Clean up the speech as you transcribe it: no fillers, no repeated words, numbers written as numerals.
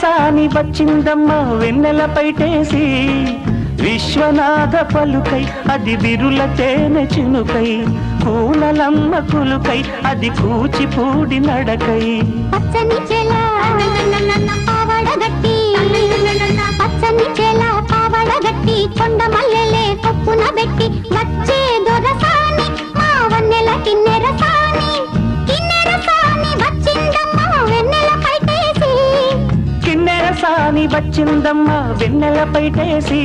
సాని వచ్చిందమ్మ వెన్నెల పైటేసి విశ్వనాథ పలుకై అది బిరుల తేనె చినుకై కూనలమ్మ కులుకై అది కూచిపూడి నడకై పచ్చని చెల పావడగట్టి పచ్చని చెల పావడగట్టి కొండ మల్లెలే కొప్పున పెట్టి వచ్చే దొరసాని మా వన్నెల కిన్నెర సాని వచ్చిందమ్మ వెన్నెల పైటేసి కిన్నెర సాని వచ్చిందమ్మ వెన్నెల పైటేసి